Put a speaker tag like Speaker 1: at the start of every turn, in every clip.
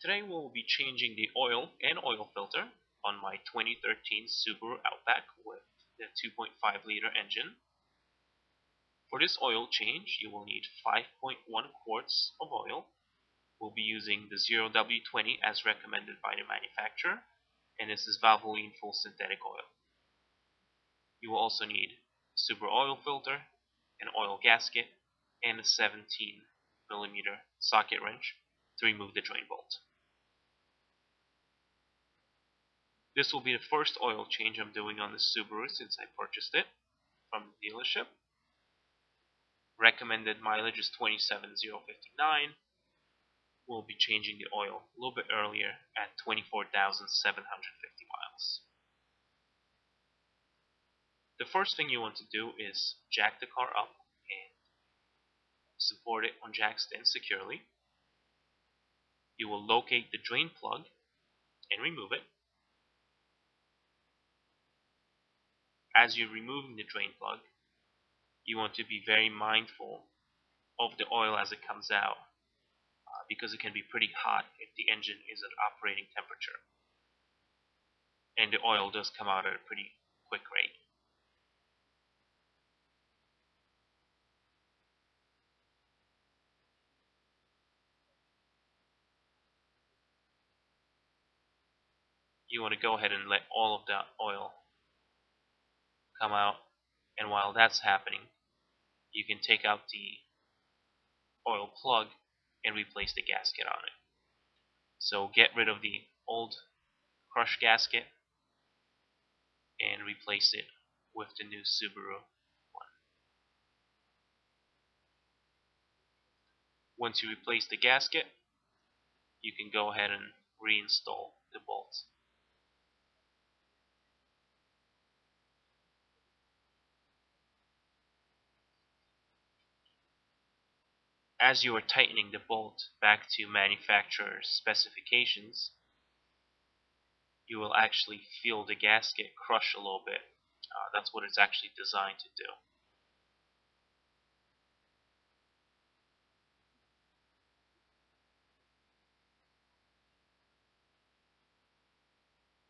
Speaker 1: Today we'll be changing the oil and oil filter on my 2013 Subaru Outback with the 2.5 liter engine. For this oil change, you will need 5.1 quarts of oil. We'll be using the 0W20 as recommended by the manufacturer, and this is Valvoline full synthetic oil. You will also need a Subaru oil filter, an oil gasket, and a 17mm socket wrench to remove the drain bolt. This will be the first oil change I'm doing on the Subaru since I purchased it from the dealership. Recommended mileage is 27,059. We'll be changing the oil a little bit earlier at 24,750 miles. The first thing you want to do is jack the car up and support it on jack stands securely. You will locate the drain plug and remove it. As you're removing the drain plug, you want to be very mindful of the oil as it comes out, because it can be pretty hot if the engine is at operating temperature. And the oil does come out at a pretty quick rate. You want to go ahead and let all of the oil come out, and while that's happening, you can take out the oil plug and replace the gasket on it. So get rid of the old crushed gasket and replace it with the new Subaru one. Once you replace the gasket, you can go ahead and reinstall the bolts. As you are tightening the bolt back to manufacturer's specifications, you will actually feel the gasket crush a little bit. That's what it's actually designed to do.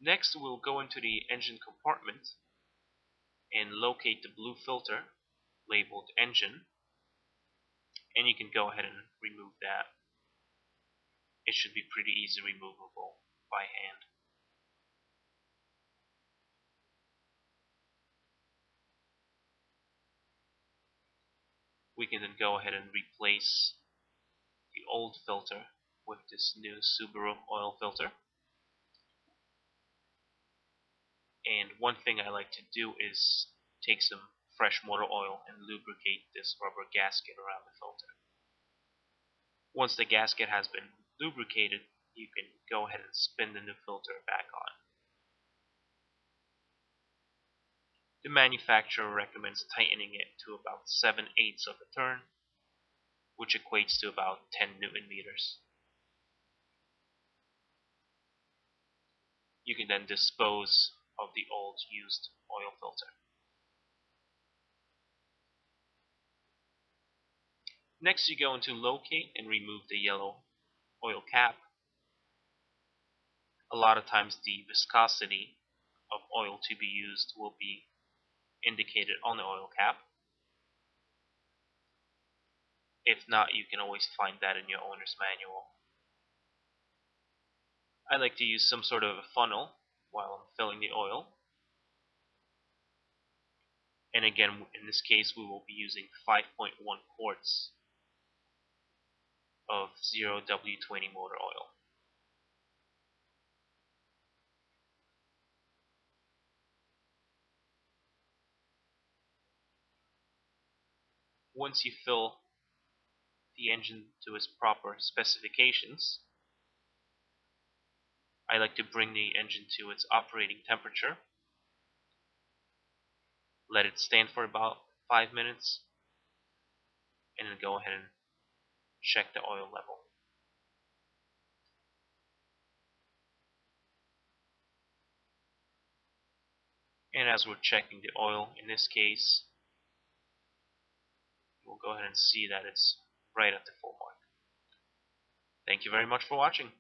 Speaker 1: Next, we'll go into the engine compartment and locate the blue filter labeled engine, and you can go ahead and remove that. It should be pretty easy removable by hand. We can then go ahead and replace the old filter with this new Subaru oil filter. And one thing I like to do is take some fresh motor oil and lubricate this rubber gasket around the filter. Once the gasket has been lubricated, you can go ahead and spin the new filter back on. The manufacturer recommends tightening it to about 7/8 of a turn, which equates to about 10 Newton meters. You can then dispose of the old used oil filter. Next, you go into locate and remove the yellow oil cap. A lot of times the viscosity of oil to be used will be indicated on the oil cap. If not, you can always find that in your owner's manual. I like to use some sort of a funnel while I'm filling the oil. And again, in this case, we will be using 5.1 quarts of 0W20 motor oil. Once you fill the engine to its proper specifications, I like to bring the engine to its operating temperature, let it stand for about 5 minutes, and then go ahead and check the oil level. And as we're checking the oil, in this case, we'll go ahead and see that it's right at the full mark. Thank you very much for watching.